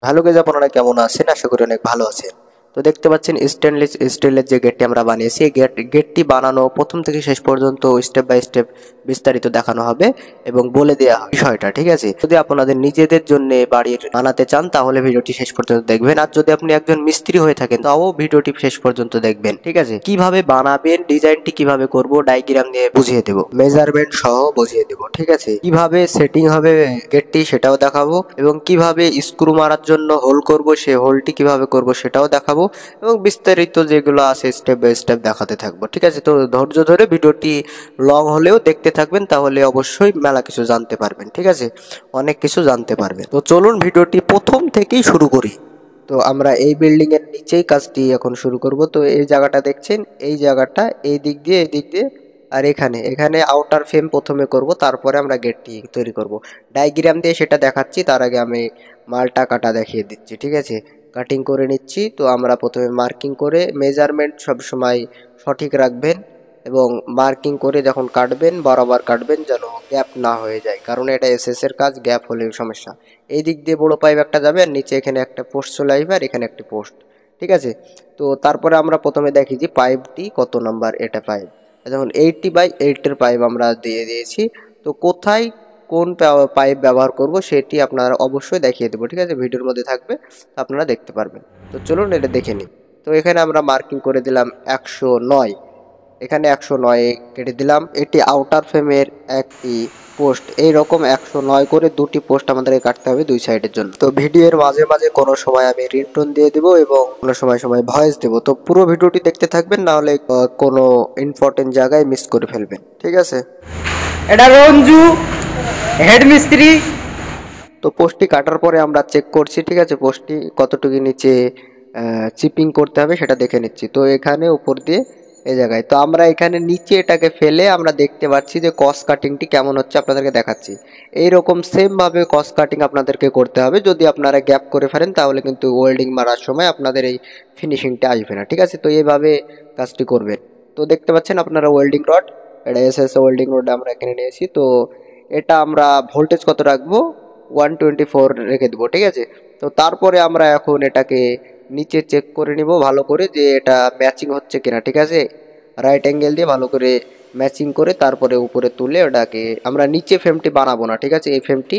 ভালো গাইজ, আপনারা কেমন আছেন? আশা করি অনেক ভালো আছেন। তো দেখতে পাচ্ছেন স্টেনলেস স্টিলের যে গেটটি আমরা বানিয়েছি, এই গেটটি বানানো প্রথম থেকে শেষ পর্যন্ত স্টেপ বাই স্টেপ বিস্তারিত দেখানো হবে এবং বলে দেওয়া হবে বিষয়টা, ঠিক আছে? যদি আপনাদের নিজেদের জন্য বাড়ির বানাতে চান তাহলে ভিডিওটি শেষ পর্যন্ত দেখবেন, আর যদি আপনি একজন মিস্ত্রি হয়ে থাকেন তাও ভিডিওটি শেষ পর্যন্ত দেখবেন, ঠিক আছে? কিভাবে বানাবেন, ডিজাইনটি কিভাবে করব, ডায়াগ্রাম দিয়ে বুঝিয়ে দেব, মেজারমেন্ট সহ বুঝিয়ে দেব, ঠিক আছে? কিভাবে সেটিং হবে গেটটি সেটাও দেখাবো, এবং কিভাবে স্ক্রু মারার জন্য হোল করব, সেই হোলটি কিভাবে করব সেটাও দেখাবো, এবং বিস্তারিত যেগুলো আছে স্টেপ বাই স্টেপ দেখাতে থাকবো, ঠিক আছে? তো ধৈর্য ধরে ভিডিওটি লং হলেও দেখতে থাকবেন, তাহলে অবশ্যই মেলা কিছু জানতে পারবেন, ঠিক আছে? অনেক কিছু জানতে পারবেন। তো চলুন ভিডিওটি প্রথম থেকেই শুরু করি। তো আমরা এই বিল্ডিং এর নিচেই কাজটি এখন শুরু করব। তো এই জায়গাটা দেখছেন, এই জায়গাটা এই দিক দিয়ে আর এখানে এখানে আউটার ফ্রেম প্রথমে করব, তারপরে আমরা গেটটি তৈরি করব। ডায়াগ্রাম দিয়ে সেটা দেখাচ্ছি, তার আগে আমি মালটা কাটা দেখিয়ে দিচ্ছি, ঠিক আছে? কাটিং করে নিচ্ছি। তো আমরা প্রথমে মার্কিং করে, মেজারমেন্ট সবসময় সঠিক রাখবেন, এবং মার্কিং করে যখন কাটবেন বরাবর কাটবেন, যেন গ্যাপ না হয়ে যায়, কারণ এটা এসএস এর কাজ, গ্যাপ হলে সমস্যা। এই দিক দিয়ে বড় পাইপ একটা যাবে, আর নিচে এখানে একটা পোস্ট চলে আসবে, আর এখানে একটি পোস্ট, ঠিক আছে? তো তারপরে আমরা প্রথমে দেখি যে পাইপটি কত নাম্বার, এটা পাইপ যেমন 80/8 এর পাইপ আমরা দিয়ে দিয়েছি। তো কোথায় কোন পাইপ ব্যবহার করব সেটি আপনারা অবশ্যই দেখিয়ে দেবো, ঠিক আছে? ভিডিওর মধ্যে থাকবে, আপনারা দেখতে পারবেন। তো চলুন এটা দেখে নিই। তো এখানে আমরা মার্কিং করে দিলাম 109, এখানে 109 কেটে দিলাম। এটি আউটার ফ্রেমের একটি পোস্ট, এইরকম 109 করে দুটি পোস্ট আমাদেরকে কাটতে হবে দুই সাইডের জন্য। তো ভিডিওর মাঝে মাঝে কোনো সময় আমি রিংটোন দিয়ে দিব, এবং কোনো সময় ভয়েস দেব। তো পুরো ভিডিওটি দেখতে থাকবেন, না হলে কোনো ইম্পর্টেন্ট জায়গায় মিস করে ফেলবেন, ঠিক আছে? এটা রঞ্জু হেড মিস্ত্রি। তো পোস্টটি কাটার পরে আমরা চেক করছি, ঠিক আছে? পোস্টটি কতটুকু নিচে চিপিং করতে হবে সেটা দেখে নিচ্ছি। তো এখানে উপর দিয়ে এই জায়গায়, তো আমরা এখানে নিচে এটাকে ফেলে আমরা দেখতে পাচ্ছি যে কস কাটিংটি কেমন হচ্ছে, আপনাদেরকে দেখাচ্ছি। এইরকম সেমভাবে কস কাটিং আপনাদেরকে করতে হবে। যদি আপনারা গ্যাপ করে ফেলেন তাহলে কিন্তু ওয়েল্ডিং মারার সময় আপনাদের এই ফিনিশিংটা আসবে না, ঠিক আছে? তো এইভাবে কাজটি করবেন। তো দেখতে পাচ্ছেন আপনারা ওয়েল্ডিং রড, এটা এসএস ওয়েল্ডিং রড আমরা এখানে নিয়েছি। তো এটা আমরা ভোল্টেজ কত রাখবো, 124 রেখে দেবো, ঠিক আছে? তো তারপরে আমরা এখন এটাকে নিচে চেক করে নিব ভালো করে, যে এটা ম্যাচিং হচ্ছে কিনা, ঠিক আছে? রাইট অ্যাঙ্গেল দিয়ে ভালো করে ম্যাচিং করে তারপরে উপরে তুলে ওটাকে আমরা নিচে ফ্রেমটি বানাবো না, ঠিক আছে? এই ফ্রেমটি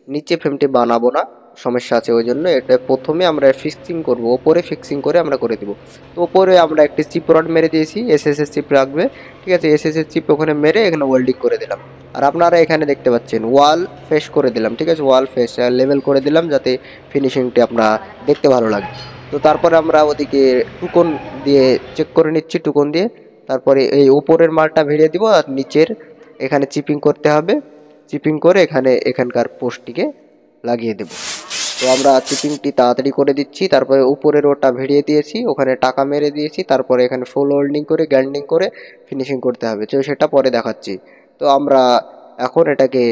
নিচে ফ্রেমটি বানাবো না, সমস্যা আছে, ওই জন্য এটা প্রথমে আমরা ফিক্সিং করব, ওপরে ফিক্সিং করে আমরা করে দিব। তো ওপরে আমরা একটি চিপ রড মেরে দিয়েছি, এসএসএস চিপ রাখবে, ঠিক আছে? এসএসএস চিপ ওখানে মেরে এখানে ওয়েল্ডিং করে দিলাম। আর আপনারা এখানে দেখতে পাচ্ছেন ওয়াল ফেস করে দিলাম, ঠিক আছে? ওয়াল ফেস লেভেল করে দিলাম, যাতে ফিনিশিংটি আপনার দেখতে ভালো লাগে। তো তারপরে আমরা ওদিকে টুকন দিয়ে চেক করে নিচ্ছি, টুকন দিয়ে তারপরে এই উপরের মালটা ভিড়িয়ে দিব, আর নিচের এখানে চিপিং করতে হবে। চিপিং করে এখানকার পোস্টটিকে লাগিয়ে দেব। তো আমরা চিপিংটি তাড়াতাড়ি করে দিচ্ছি, তারপরে উপরের ওটা ভিড়িয়ে দিয়েছি, ওখানে টাকা মেরে দিয়েছি, তারপরে এখানে ফুল হোল্ডিং করে গ্যান্ডিং করে ফিনিশিং করতে হবে। তো সেটা পরে দেখাচ্ছি। তো আমরা এখন এটাকে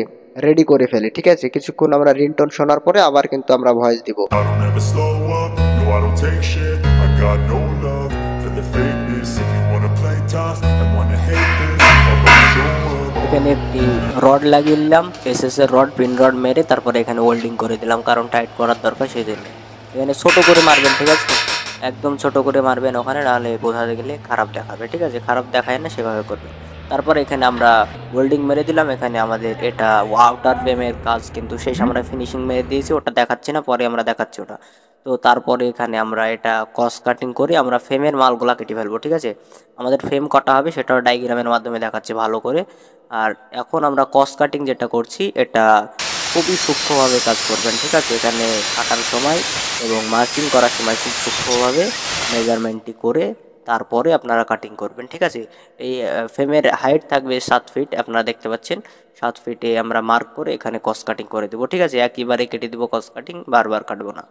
রেডি করে ফেলি, ঠিক আছে? কিছুক্ষণ আমরা রিংটোন শোনার পরে আবার কিন্তু আমরা ভয়েস দিব। I don't ever slow up, no I don't take shit. I got no love for the fakeness. If you wanna play tough and wanna hate this, I'll show up. এখানে একটি rod লাগিয়ে নিলাম, SS এর rod, pin rod মেরে তারপরে এখানে welding করে দিলাম, কারণ টাইট করার দরকার সেই জন্য। এখানে ছোট করে মারবেন, ঠিক আছে? একদম ছোট করে মারবেন ওখানে, নাহলে বোঝা গেলে খারাপ দেখাবে, ঠিক আছে? খারাপ দেখায় না, সেভাবে করবেন। তারপরে এখানে আমরা ওয়েল্ডিং মেরে দিলাম। এখানে আমাদের এটা আউটার ফ্রেমের কাজ কিন্তু শেষ, আমরা ফিনিশিং মেরে দিয়েছি, ওটা দেখাচ্ছি না, পরে আমরা দেখাচ্ছি ওটা। তো তারপরে এখানে আমরা এটা কস কাটিং করে আমরা ফ্রেমের মালগুলা কেটে ফেলবো, ঠিক আছে? আমাদের ফ্রেম কাটা হবে সেটাও ডায়াগ্রামের মাধ্যমে দেখাচ্ছি ভালো করে। আর এখন আমরা কস কাটিং যেটা করছি এটা খুবই সূক্ষ্মভাবে কাজ করবেন, ঠিক আছে? এখানে কাটার সময় এবং মার্কিং করার সময় খুব সূক্ষ্মভাবে মেজারমেন্টটি করে তারপরে আপনারা কাটিং করবেন, ঠিক আছে? এই ফ্রেমের হাইট থাকবে 7 ফিট, আপনারা দেখতে পাচ্ছেন 7 ফিটে আমরা মার্ক করে এখানে কস কাটিং করে দেবো, ঠিক আছে? একইবারে কেটে দেবো কস কাটিং, বারবার কাটবো না।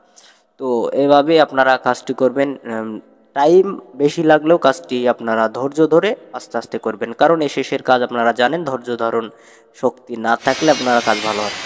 তো এভাবে আপনারা কাজটি করবেন। টাইম বেশি লাগলেও কাজটি আপনারা ধৈর্য ধরে আস্তে আস্তে করবেন, কারণ এই শেষের কাজ আপনারা জানেন, ধৈর্য ধারণ শক্তি না থাকলে আপনারা কাজ ভালো হবে।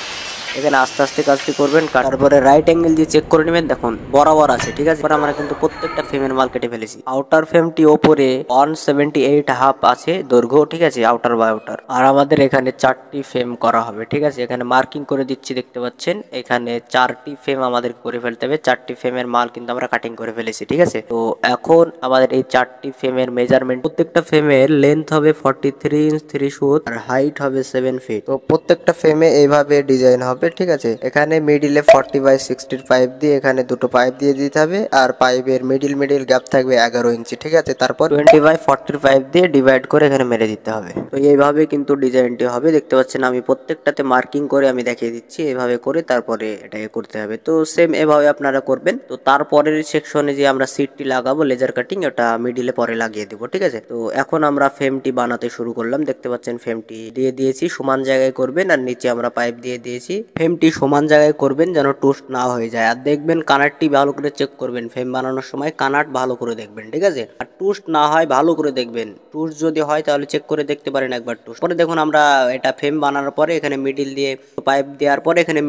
এখানে আস্তে আস্তে কাজটি করবেন, তারপরে রাইট অ্যাঙ্গেল দিয়ে চেক করে নেবেন, দেখুন বরাবর আছে, ঠিক আছে। আমরা কিন্তু প্রত্যেকটা ফ্রেমের মাল কেটে ফেলেছি। আউটার ফ্রেমটি ওপরে 178.5 আছে দৈর্ঘ্য, ঠিক আছে, আউটার বাই আউটার। আর আমাদের এখানে 4টি ফ্রেম করা হবে, ঠিক আছে। এখানে মার্কিং করে দিচ্ছি, দেখতে পাচ্ছেন এখানে 4টি ফ্রেম আমাদের করে ফেলতে হবে। 4টি ফ্রেমের মাল কিন্তু আমরা কাটিং করে ফেলেছি, ঠিক আছে। তো এখন আমাদের এই 4টি ফ্রেমের মেজারমেন্ট, প্রত্যেকটা ফ্রেমের লেন্থ হবে 43 ইঞ্চ 3 সুত আর হাইট হবে 7 ফিট। তো প্রত্যেকটা ফ্রেমে এইভাবে ডিজাইন হবে, ঠিক আছে। এখানে মিডিলে 40/60 পাইপ দিয়ে এখানে দুটো পাইপ দিয়ে দিতে হবে, আর পাইপের মিডিল গ্যাপ থাকবে 11 ইঞ্চি, ঠিক আছে। তারপর 20/40 পাইপ দিয়ে ডিভাইড করে এখানে মেরে দিতে হবে। তো এইভাবে কিন্তু ডিজাইনটি হবে, দেখতে পাচ্ছেন। আমি প্রত্যেকটাতে মার্কিং করে আমি দেখিয়ে দিচ্ছি, এভাবে করে তারপরে এটাকে করতে হবে। তো সেম এভাবে আপনারা করবেন। তো তারপরের সেকশনে যে আমরা সিটটি লাগাবো লেজার কাটিং, ওটা মিডিলে পরে লাগিয়ে দেবো, ঠিক আছে। তো এখন আমরা ফ্রেমটি বানাতে শুরু করলাম, দেখতে পাচ্ছেন ফ্রেমটি দিয়ে দিয়েছি, সমান জায়গায় করবেন, আর নিচে আমরা পাইপ দিয়ে দিয়েছি। ফ্রেমটি সমান জায়গায় করবেন যেন টুস্ট না হয়ে যায়। আর দেখবেন কানারটি ভালো করে চেক করবেন, ফ্রেম বানানোর সময় কানার ভালো করে দেখবেন, ঠিক আছে। আর টুস্ট না হয় ভালো করে দেখবেন, টুস্ট যদি হয় তাহলে চেক করে দেখতে পারেন একবার টুস্ট পরে। দেখুন আমরা এটা ফ্রেম বানানোর পরে এখানে মিডিল দিয়ে পাইপ দেওয়ার পরে এখানে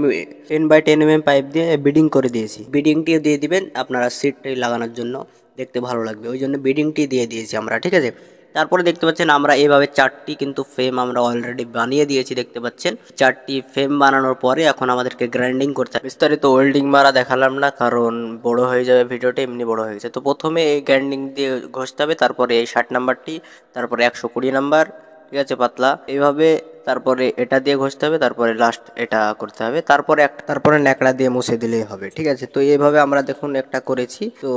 10/10 mm পাইপ দিয়ে বিডিং করে দিয়েছি। বিডিংটিও দিয়ে দিবেন আপনারা সিটটি লাগানোর জন্য, দেখতে ভালো লাগবে, ওই জন্য বিডিংটি দিয়ে দিয়েছি আমরা, ঠিক আছে। তারপরে দেখতে পাচ্ছেন আমরা এইভাবে 4টি কিন্তু ফ্রেম আমরা অলরেডি বানিয়ে দিয়েছি, দেখতে পাচ্ছেন। 4টি ফ্রেম বানানোর পরে এখন আমাদেরকে গ্রাইন্ডিং করতে হবে। বিস্তারিত ওয়েল্ডিং মারা দেখালাম না, কারণ বড় হয়ে যাবে ভিডিওটা, এমনি বড় হয়ে গেছে। তো প্রথমে এই গ্রাইন্ডিং দিয়ে ঘষতে হবে, তারপরে এই 60 নাম্বারটি, তারপরে 120 নাম্বার, ঠিক আছে, পাতলা এইভাবে, তারপরে এটা দিয়ে ঘষতে হবে, তারপরে লাস্ট এটা করতে হবে, তারপরে ন্যাকড়া দিয়ে মুছে দিলেই হবে, ঠিক আছে। তো এইভাবে আমরা দেখুন একটা করেছি। তো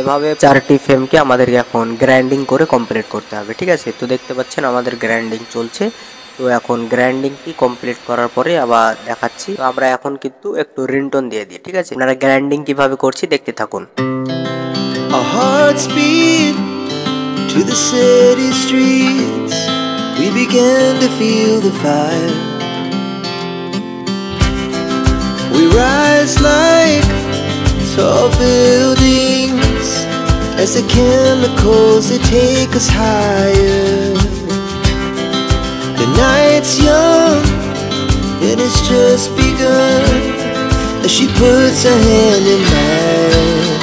এভাবে 4টি ফ্রেমকে আমাদেরকে এখন গ্রাইন্ডিং করে কমপ্লিট করতে হবে, ঠিক আছে। তো দেখতে পাচ্ছেন আমাদের গ্রাইন্ডিং চলছে। তো এখন গ্রাইন্ডিংটি কমপ্লিট করার পরে আবার দেখাচ্ছি। তো আমরা এখন কিন্তু একটু রিংটোন দিয়ে দিই, ঠিক আছে। আপনারা গ্রাইন্ডিং কিভাবে করছি দেখতে থাকুন। Our hearts beat to the city streets. We began to feel the fire. We rise like tall buildings as the chemicals they take us higher. The night's young and it's just begun as she puts her hand in mine.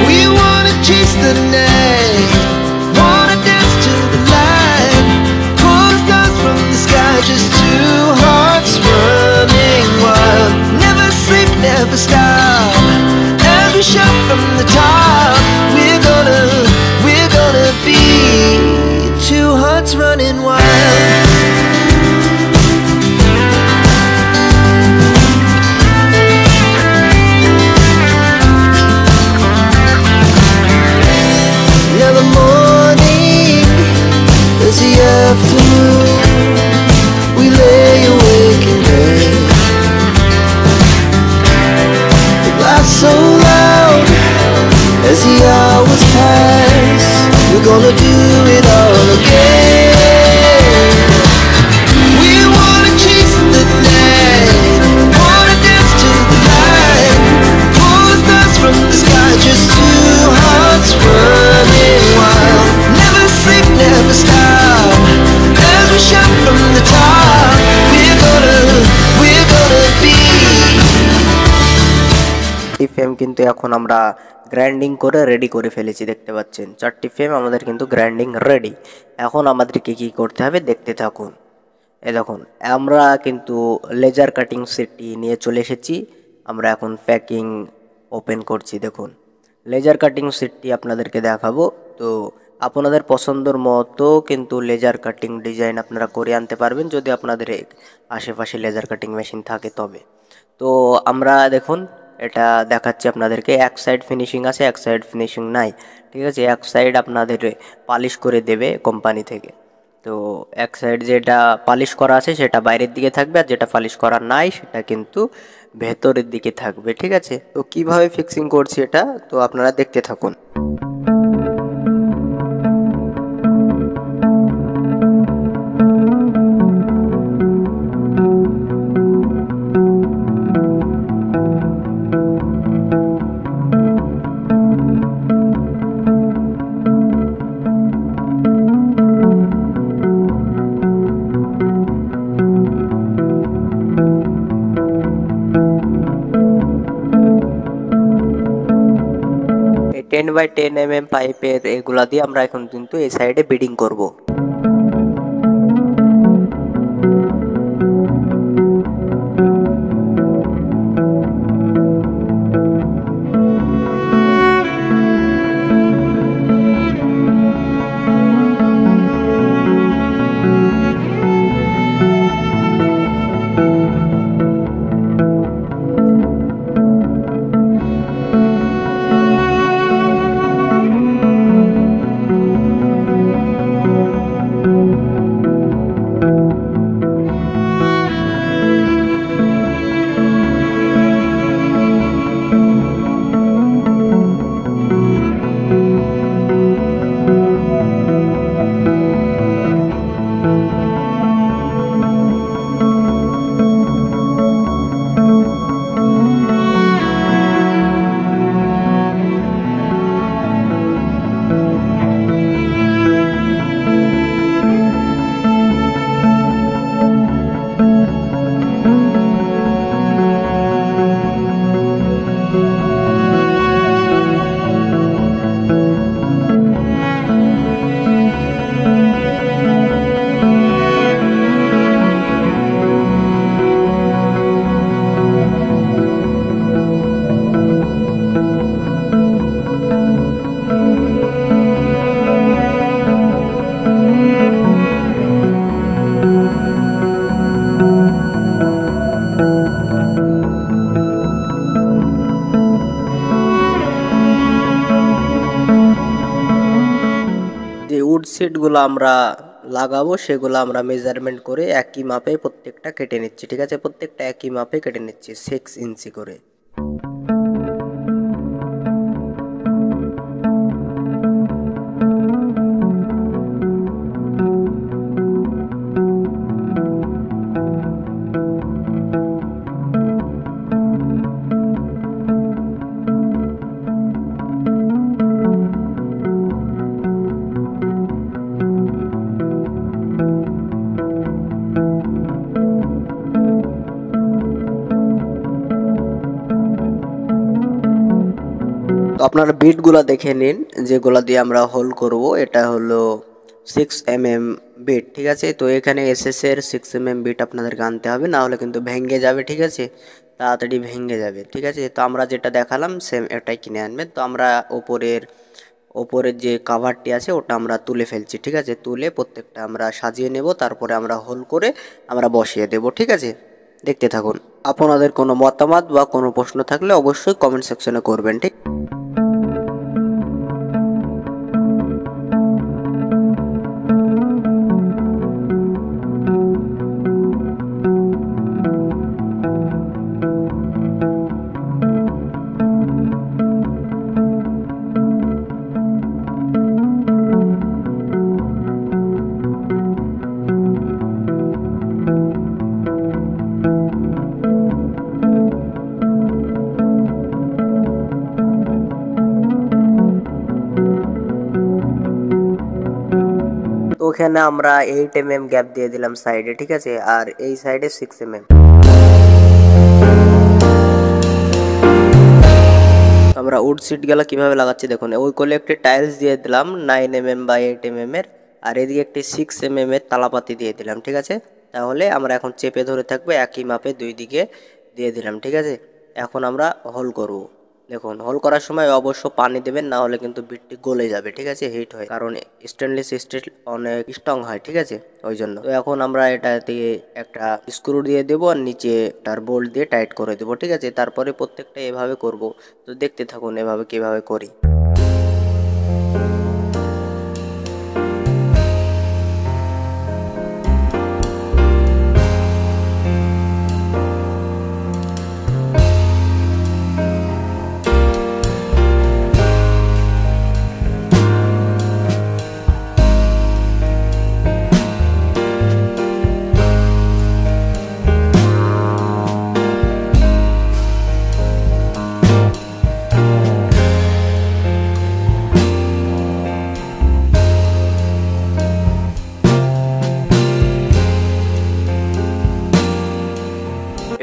We wanna chase the night, wanna dance to the light, pull the stars from the sky, just two hearts running wild. Never sleep, never stop, as we shout from the top. We're gonna be two hearts running wild. Now the morning is the afternoon. We lay awake in bed. The laughs so loud as the hours pass. We're gonna do it all again. We wanna chase the night, wanna dance to the light, pull the stars from the sky, just two hearts running wild. Never sleep, never stop, as we shout from the top. We're gonna be. এই frame কিন্তু এখন আমরা grinding করে ready করে ফেলেছি, দেখতে পাচ্ছেন 4টি ফ্রেম আমাদের কিন্তু গ্রাইন্ডিং রেডি। এখন আমাদেরকে কি করতে হবে দেখতে থাকুন। এই দেখুন আমরা কিন্তু লেজার কাটিং সেটটি নিয়ে চলে এসেছি। আমরা এখন প্যাকিং ওপেন করছি। দেখুন লেজার কাটিং সেটটি আপনাদেরকে দেখাবো। তো আপনাদের পছন্দর মতো কিন্তু লেজার কাটিং ডিজাইন আপনারা করে আনতে পারবেন, যদি আপনাদের আশেপাশে লেজার কাটিং মেশিন থাকে তবে। তো আমরা দেখুন এটা দেখাচ্ছি আপনাদেরকে, এক সাইড ফিনিশিং আছে, এক সাইড ফিনিশিং নাই, ঠিক আছে। এক সাইড আপনাদের পালিশ করে দেবে কোম্পানি থেকে। তো এক সাইড যেটা পালিশ করা আছে সেটা বাইরের দিকে থাকবে, আর যেটা পালিশ করা নাই সেটা কিন্তু ভেতরের দিকে থাকবে, ঠিক আছে। তো কিভাবে ফিক্সিং করছি এটা তো আপনারা দেখতে থাকুন। 10x10 mm পাইপের এগুলা দিয়ে আমরা এখন কিন্তু এই সাইডে বিডিং করব। উড সিটগুলো আমরা লাগাবো সেগুলো আমরা মেজারমেন্ট করে একই মাপে প্রত্যেকটা কেটে নিচ্ছি। ঠিক আছে, প্রত্যেকটা একই মাপে কেটে নিচ্ছি 6 ইঞ্চি করে। তো আপনারা বিটগুলো দেখে নিন যেগুলো দিয়ে আমরা হোল করব। এটা হলো 6 mm বিট। ঠিক আছে, তো এখানে এসএস এর 6 mm বিট আপনাদেরকে আনতে হবে, না হলে কিন্তু ভেঙে যাবে। ঠিক আছে, তাড়াতাড়ি ভেঙে যাবে। ঠিক আছে, তো আমরা যেটা দেখালাম সেম এটাই কিনে আনবেন। তো আমরা ওপরের যে কাভারটি আছে ওটা আমরা তুলে ফেলছি। ঠিক আছে, তুলে প্রত্যেকটা আমরা সাজিয়ে নেব, তারপরে আমরা হোল করে আমরা বসিয়ে দেব। ঠিক আছে, দেখতে থাকুন। আপনাদের কোনো মতামত বা কোনো প্রশ্ন থাকলে অবশ্যই কমেন্ট সেকশনে করবেন। ঠিক ওখানে আমরা 8 mm গ্যাপ দিয়ে দিলাম সাইডে। ঠিক আছে, আর এই সাইডে 6 mm। আমরা উড সিট গুলা কিভাবে লাগাচ্ছি দেখুন। ওই কোলে একটি টাইলস দিয়ে দিলাম 9 mm বা 8 mm এর, আর এদিকে একটি 6 mm এর তালাপাতি দিয়ে দিলাম। ঠিক আছে, তাহলে আমরা এখন চেপে ধরে থাকবো, একই মাপে দুই দিকে দিয়ে দিলাম। ঠিক আছে, এখন আমরা হোল করব। দেখুন, হোল করার সময় অবশ্য পানি দেবেন, না হলে কিন্তু বিটটি গলে যাবে। ঠিক আছে, হিট হয়, কারণ স্টেনলেস স্টিল অনেক স্ট্রং হয়। ঠিক আছে, ওই জন্য। তো এখন আমরা এটাতে একটা স্ক্রু দিয়ে দেবো আর নিচে তার বোল্ট দিয়ে টাইট করে দেবো। ঠিক আছে, তারপরে প্রত্যেকটা এভাবে করব। তো দেখতে থাকুন এভাবে কিভাবে করি।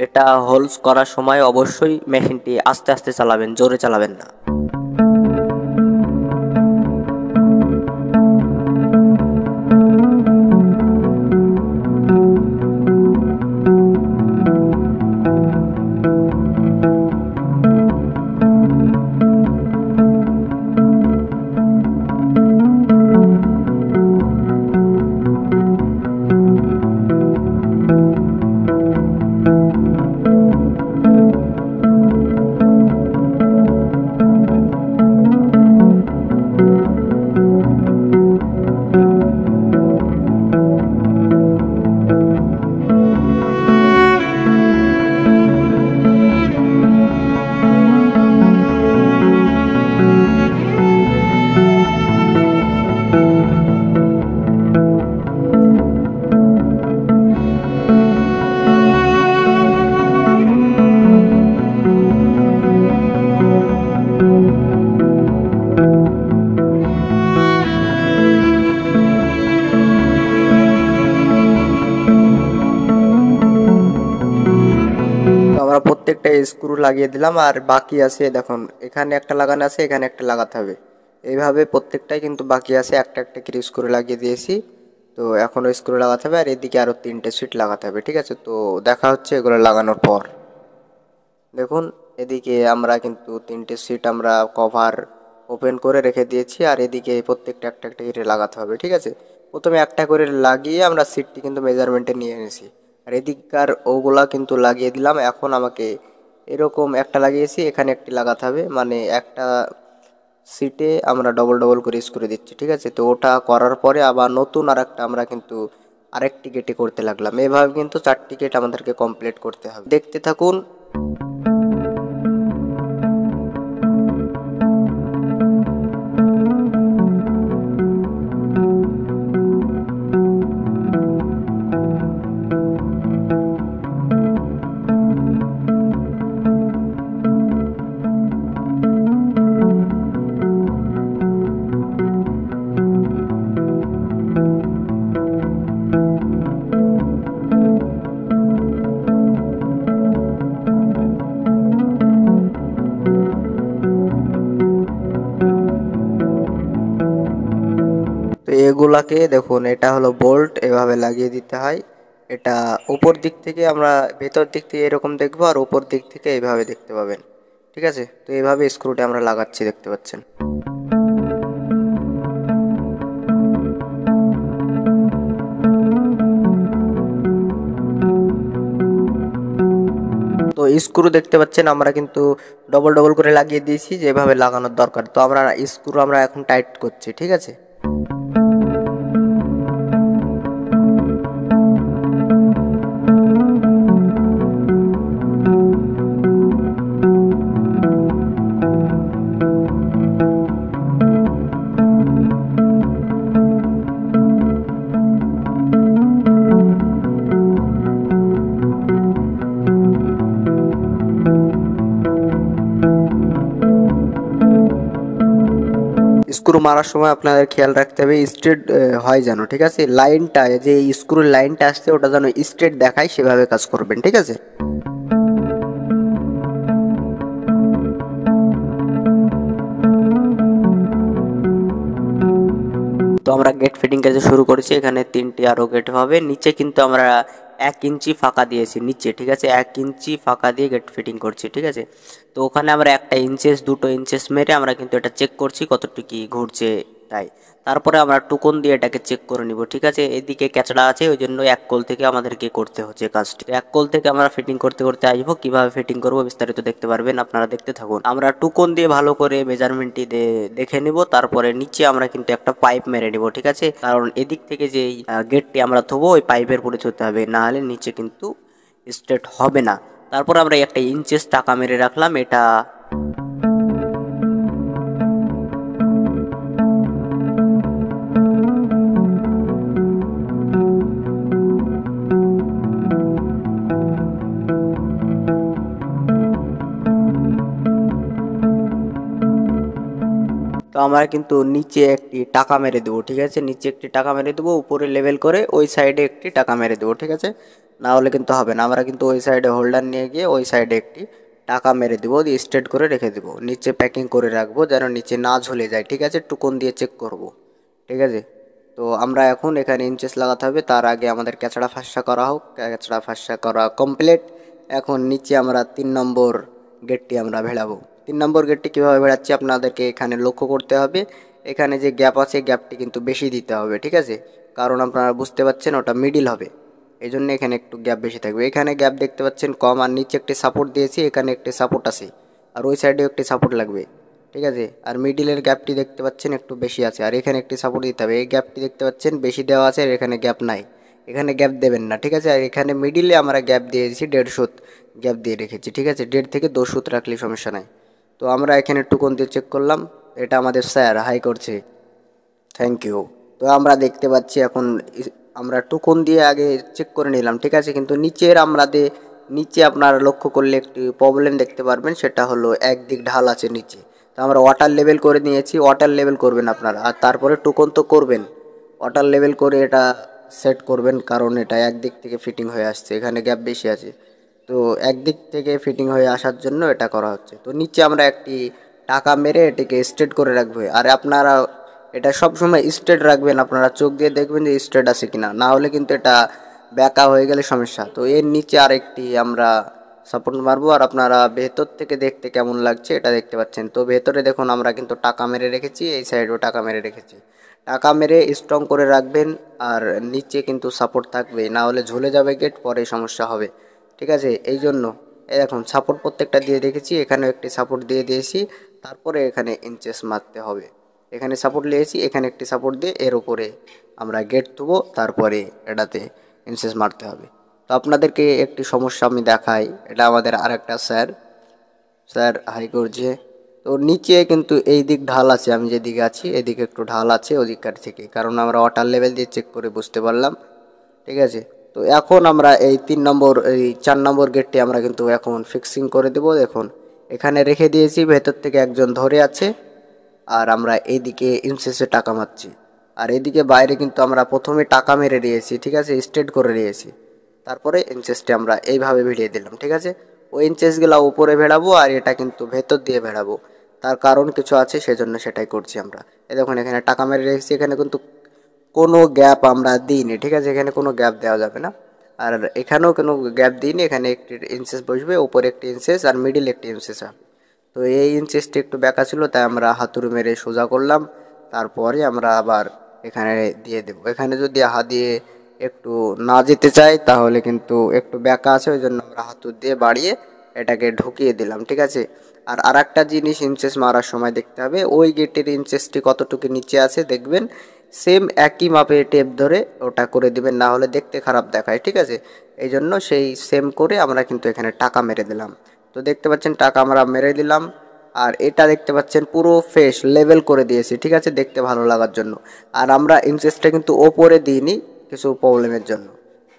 এটা হোলস করার সময় অবশ্যই মেশিনটি আস্তে আস্তে চালাবেন, জোরে চালাবেন না। স্ক্রু লাগিয়ে দিলাম, আর বাকি আছে দেখুন এখানে একটা লাগানো আছে, এখানে একটা লাগাতে হবে। এইভাবে প্রত্যেকটাই কিন্তু বাকি আছে, একটা একটা করে স্ক্রু লাগিয়ে দিয়েছি। তো এখনও স্ক্রু লাগাতে হবে, আর এদিকে আরও 3টে সিট লাগাতে হবে। ঠিক আছে, তো দেখা হচ্ছে এগুলো লাগানোর পর। দেখুন এদিকে আমরা কিন্তু 3টে সিট আমরা কভার ওপেন করে রেখে দিয়েছি, আর এদিকে প্রত্যেকটা একটা একটা করে লাগাতে হবে। ঠিক আছে, প্রথমে একটা করে লাগিয়ে আমরা সিটটি কিন্তু মেজারমেন্টে নিয়ে এনেছি, আর এদিককার ওগুলা কিন্তু লাগিয়ে দিলাম। এখন আমাকে এরকম একটা লাগিয়েছি, এখানে একটি লাগাতে হবে, মানে একটা সিটে আমরা ডবল ডবল করে স্ক্রু দিচ্ছি। ঠিক আছে, তো ওটা করার পরে আবার নতুন আর একটা আমরা কিন্তু আরেকটি গেটে করতে লাগলাম। এভাবে কিন্তু 4টি গেট আমাদেরকে কমপ্লিট করতে হবে, দেখতে থাকুন। তো এগুলাকে দেখুন, এটা হলো বোল্ট, এভাবে লাগিয়ে দিতে হয়। এটা উপর দিক থেকে আমরা ভেতর দিক থেকে এরকম দেখবো, আর উপর দিক থেকে এইভাবে দেখতে পাবেন। ঠিক আছে, তো এইভাবে স্ক্রুটা আমরা লাগাচ্ছি, দেখতে পাচ্ছেন। তো স্ক্রু দেখতে পাচ্ছেন আমরা কিন্তু ডবল ডবল করে লাগিয়ে দিয়েছি, যেভাবে লাগানোর দরকার। তো আমরা স্ক্রু আমরা এখন টাইট করছি। ঠিক আছে, স্ক্রু মারার সময় আপনাদের খেয়াল রাখতে হবে স্ট্রেট হয় যেন। ঠিক আছে, লাইনটা যে স্ক্রুর লাইনটা আসছে ওটা যেন স্ট্রেট দেখায়, সেভাবে কাজ করবেন। ঠিক আছে, তো আমরা গেট ফিটিং কাজে শুরু করেছি। এখানে 3টি আরও গেট হবে। নিচে কিন্তু আমরা 1 ইঞ্চি ফাঁকা দিয়েছি নিচে। ঠিক আছে, 1 ইঞ্চি ফাঁকা দিয়ে গেট ফিটিং করছি। ঠিক আছে, তো ওখানে আমরা 1টা ইঞ্চেস 2টো ইঞ্চেস মেরে আমরা কিন্তু এটা চেক করছি কতটুকু ঘুরছে তাই। তারপরে আমরা টুকন দিয়ে এটাকে চেক করে নিব। ঠিক আছে, এদিকে ক্যাচড়া আছে, ওই জন্য এক কোল থেকে আমাদেরকে করতে হচ্ছে কাজটি। এক কোল থেকে আমরা ফিটিং করতে করতে আসবো, কিভাবে ফিটিং করবো বিস্তারিত দেখতে পারবেন, আপনারা দেখতে থাকুন। আমরা টুকন দিয়ে ভালো করে মেজারমেন্টটি দেখে নিব, তারপরে নিচে আমরা কিন্তু একটা পাইপ মেরে নিব। ঠিক আছে, কারণ এদিক থেকে যে গেটটি আমরা থবো ওই পাইপের উপরে থতে হবে, না হলে নিচে কিন্তু স্ট্রেট হবে না। তারপর আমরা একটা ইঞ্চেস টাকা মেরে রাখলাম। এটা তো আমরা কিন্তু নিচে একটি টাকা মেরে দেবো। ঠিক আছে, নিচে একটি টাকা মেরে দেবো, উপরে লেভেল করে ওই সাইডে একটি টাকা মেরে দেবো। ঠিক আছে, না হলে কিন্তু হবে না। আমরা কিন্তু ওই সাইডে হোল্ডার নিয়ে গিয়ে ওই সাইডে একটি টাকা মেরে দেবো, দিয়ে স্ট্রেট করে রেখে দেবো, নিচে প্যাকিং করে রাখবো যেন নিচে না ঝুলে যায়। ঠিক আছে, টুকন দিয়ে চেক করব। ঠিক আছে, তো আমরা এখন এখানে ইঞ্চেস লাগাতে হবে, তার আগে আমাদের ক্যাচড়া ফাঁসা করা হোক। ক্যাচড়া ফাঁসা করা কমপ্লিট। এখন নিচে আমরা 3 নম্বর গেটটি আমরা ভেড়াবো। 3 নম্বর গেটটি কীভাবে ভেড়াচ্ছি আপনাদেরকে এখানে লক্ষ্য করতে হবে। এখানে যে গ্যাপ আছে গ্যাপটি কিন্তু বেশি দিতে হবে। ঠিক আছে, কারণ আপনারা বুঝতে পারছেন ওটা মিডিল হবে, এই জন্য এখানে একটু গ্যাপ বেশি থাকবে। এখানে গ্যাপ দেখতে পাচ্ছেন কম, আর নিচে একটি সাপোর্ট দিয়েছি, এখানে একটি সাপোর্ট আছে, আর ওই সাইডেও একটি সাপোর্ট লাগবে। ঠিক আছে, আর মিডিলের গ্যাপটি দেখতে পাচ্ছেন একটু বেশি আছে, আর এখানে একটি সাপোর্ট দিতে হবে। এই গ্যাপটি দেখতে পাচ্ছেন বেশি দেওয়া আছে, আর এখানে গ্যাপ নাই, এখানে গ্যাপ দেবেন না। ঠিক আছে, আর এখানে মিডিলে আমরা গ্যাপ দিয়েছি 1.5 গ্যাপ দিয়ে রেখেছি। ঠিক আছে, 1.5 থেকে 2 সুত রাখলে সমস্যা নাই। তো আমরা এখানে টুকন দিয়ে চেক করলাম, এটা আমাদের স্যার হাই করছে, থ্যাংক ইউ। তো আমরা দেখতে পাচ্ছি এখন আমরা টুকন দিয়ে আগে চেক করে নিলাম। ঠিক আছে, কিন্তু নিচের নিচে আপনারা লক্ষ্য করলে একটি প্রবলেম দেখতে পারবেন, সেটা হলো একদিক ঢাল আছে নিচে। তো আমরা ওয়াটার লেভেল করে নিয়েছি, ওয়াটার লেভেল করবেন আপনারা, আর তারপরে টুকন তো করবেন, ওয়াটার লেভেল করে এটা সেট করবেন, কারণ এটা একদিক থেকে ফিটিং হয়ে আসছে, এখানে গ্যাপ বেশি আছে। তো একদিক থেকে ফিটিং হয়ে আসার জন্য এটা করা হচ্ছে। তো নিচে আমরা একটি টাকা মেরে এটিকে স্ট্রেট করে রাখবো। আর আপনারা এটা সবসময় স্ট্রেট রাখবেন, আপনারা চোখ দিয়ে দেখবেন যে স্ট্রেট আছে কিনা, না হলে কিন্তু এটা ব্যাকা হয়ে গেলে সমস্যা। তো এর নিচে আরেকটি আমরা সাপোর্ট মারবো। আর আপনারা ভেতর থেকে দেখতে কেমন লাগছে এটা দেখতে পাচ্ছেন। তো ভেতরে দেখুন আমরা কিন্তু টাকা মেরে রেখেছি, এই সাইডেও টাকা মেরে রেখেছি। টাকা মেরে স্ট্রং করে রাখবেন, আর নিচে কিন্তু সাপোর্ট থাকবে, না হলে ঝুলে যাবে গেট, পরে সমস্যা হবে। ঠিক আছে, এই জন্য এই দেখুন সাপোর্ট প্রত্যেকটা দিয়ে রেখেছি, এখানেও একটি সাপোর্ট দিয়ে দিয়েছি। তারপরে এখানে ইঞ্চেস মারতে হবে, এখানে সাপোর্ট নিয়েছি, এখানে একটি সাপোর্ট দিয়ে এর উপরে আমরা গেট দেবো, তারপরে এটাতে ইঞ্চেস মারতে হবে। তো আপনাদেরকে একটি সমস্যা আমি দেখাই, এটা আমাদের আরেকটা স্যার হাই করছে। তো নিচে কিন্তু এই দিক ঢাল আছে, আমি যেদিকে আছি এদিকে একটু ঢাল আছে ওদিককার থেকে, কারণ আমরা ওয়াটার লেভেল দিয়ে চেক করে বুঝতে পারলাম। ঠিক আছে, তো এখন আমরা এই 4 নম্বর গেটটি আমরা কিন্তু এখন ফিক্সিং করে দেব। দেখুন এখানে রেখে দিয়েছি, ভেতর থেকে একজন ধরে আছে, আর আমরা এইদিকে ইনসেসে টাকা মারছি। আর এদিকে বাইরে কিন্তু আমরা প্রথমে টাকা মেরে দিয়েছি, ঠিক আছে, স্ট্রেট করে দিয়েছি। তারপরে ইনচেসটি আমরা এইভাবে ভিড়িয়ে দিলাম। ঠিক আছে, ওই ইনচেসগুলো উপরে ভেড়াবো, আর এটা কিন্তু ভেতর দিয়ে ভেড়াবো। তার কারণ কিছু আছে, সেজন্য সেটাই করছি আমরা। এই দেখুন এখানে টাকা মেরে রেখেছি, এখানে কিন্তু কোনো গ্যাপ আমরা দিইনি। ঠিক আছে, এখানে কোনো গ্যাপ দেওয়া যাবে না, আর এখানেও কোনো গ্যাপ দিইনি। এখানে একটি ইনচেস বসবে, উপরে একটি ইনচেস আর মিডিল একটি ইনচেস হবে। তো এই ইনচেসটি একটু ব্যাকা ছিল, তাই আমরা হাতুড়ি মেরে সোজা করলাম। তারপরে আমরা আবার এখানে দিয়ে দেব। এখানে যদি হাত দিয়ে একটু না যেতে চাই তাহলে কিন্তু একটু ব্যাকা আছে, ওই জন্য আমরা হাতুড়ি দিয়ে বাড়িয়ে এটাকে ঢুকিয়ে দিলাম। ঠিক আছে, আর আরেকটা জিনিস ইনচেস মারার সময় দেখতে হবে, ওই গেটের ইনচেসটি কতটুকু নিচে আছে দেখবেন, সেম একই মাপে টেপ ধরে ওটা করে দিবেন, না হলে দেখতে খারাপ দেখায়। ঠিক আছে, এই জন্য সেই সেম করে আমরা কিন্তু এখানে টাকা মেরে দিলাম। তো দেখতে পাচ্ছেন টাকা আমরা মেরে দিলাম, আর এটা দেখতে পাচ্ছেন পুরো ফেস লেভেল করে দিয়েছি। ঠিক আছে, দেখতে ভালো লাগার জন্য। আর আমরা ইনচেসটা কিন্তু ওপরে দিইনি কিছু প্রবলেমের জন্য।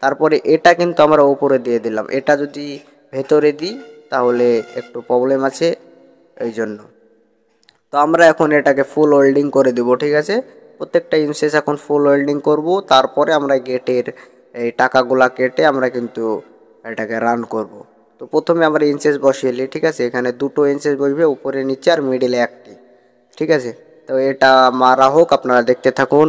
তারপরে এটা কিন্তু আমরা ওপরে দিয়ে দিলাম, এটা যদি ভেতরে দিই তাহলে একটু প্রবলেম আছে, এই জন্য। তো আমরা এখন এটাকে ফুল ওয়েল্ডিং করে দেব। ঠিক আছে, প্রত্যেকটা ইনচেস এখন ফুল ওয়েল্ডিং করব। তারপরে আমরা গেটের এই টাকাগুলা কেটে আমরা কিন্তু এটাকে রান করব। তো প্রথমে আমরা ইনচেস বসিয়ে নিই। ঠিক আছে, এখানে 2টো ইনচেস বসবে, উপরে নিচে আর মিডিলে একটি। ঠিক আছে, তো এটা মারা হোক, আপনারা দেখতে থাকুন।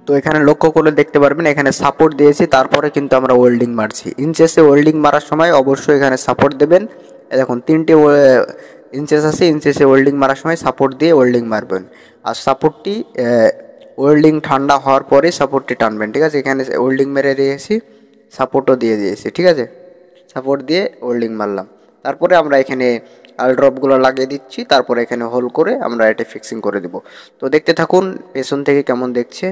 তো এখানে লক্ষ্য করে দেখতে পারবেন এখানে সাপোর্ট দিয়েছি, তারপরে কিন্তু আমরা ওয়েল্ডিং মারছি। ইনচেসে ওয়েল্ডিং মারার সময় অবশ্যই এখানে সাপোর্ট দেবেন। দেখুন 3টে ইনচেস আছে, ইনচেসে ওয়েল্ডিং মারার সময় সাপোর্ট দিয়ে ওয়েল্ডিং মারবেন। আর সাপোর্টটি ওয়েল্ডিং ঠান্ডা হওয়ার পরে সাপোর্টটি টানবেন। ঠিক আছে, এখানে ওয়েল্ডিং মেরে দিয়েছি, সাপোর্টও দিয়ে দিয়েছি। ঠিক আছে, সাপোর্ট দিয়ে ওয়েল্ডিং মারলাম। তারপরে আমরা এখানে আলড্রপগুলো লাগিয়ে দিচ্ছি, তারপরে এখানে হোল করে আমরা এটা ফিক্সিং করে দেব। তো দেখতে থাকুন পেছন থেকে কেমন দেখছে।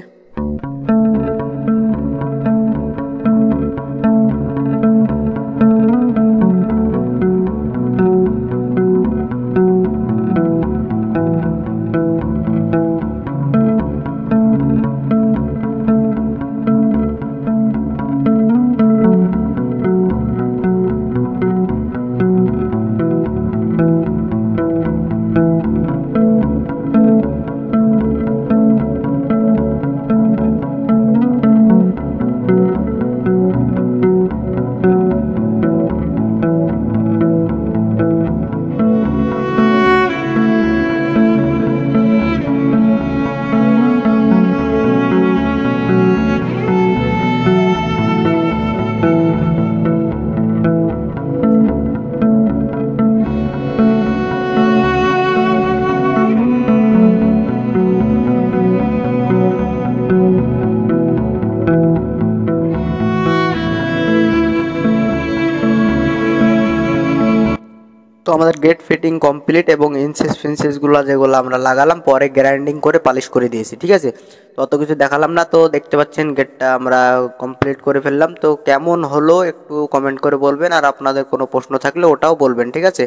তো আমাদের গেট ফিটিং কমপ্লিট এবং ইনসেস ফিনসেসগুলো যেগুলো আমরা লাগালাম পরে গ্রাইন্ডিং করে পালিশ করে দিয়েছি, ঠিক আছে। তো অত কিছু দেখালাম না। তো দেখতে পাচ্ছেন গেটটা আমরা কমপ্লিট করে ফেললাম। তো কেমন হলো একটু কমেন্ট করে বলবেন, আর আপনাদের কোনো প্রশ্ন থাকলে ওটাও বলবেন, ঠিক আছে।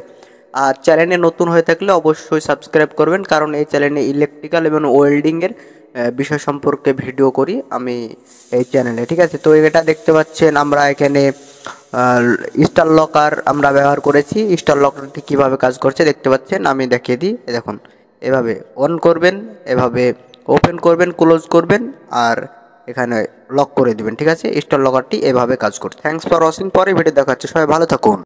আর চ্যানেলে নতুন হয়ে থাকলে অবশ্যই সাবস্ক্রাইব করবেন, কারণ এই চ্যানেলে ইলেকট্রিক্যাল এবং ওয়েল্ডিংয়ের বিষয় সম্পর্কে ভিডিও করি আমি এই চ্যানেলে, ঠিক আছে। তো এটা দেখতে পাচ্ছেন আমরা এখানে স্টার লকার আমরা ব্যবহার করেছি। স্টার লকারটি কীভাবে কাজ করছে দেখতে পাচ্ছেন, আমি দেখিয়ে দিই। দেখুন, এভাবে অন করবেন, এভাবে ওপেন করবেন, ক্লোজ করবেন, আর এখানে লক করে দিবেন, ঠিক আছে। স্টার লকারটি এভাবে কাজ করছে। থ্যাঙ্কস ফর ওয়াচিং, পরে ভিডিও দেখাচ্ছে, সবাই ভালো থাকুন।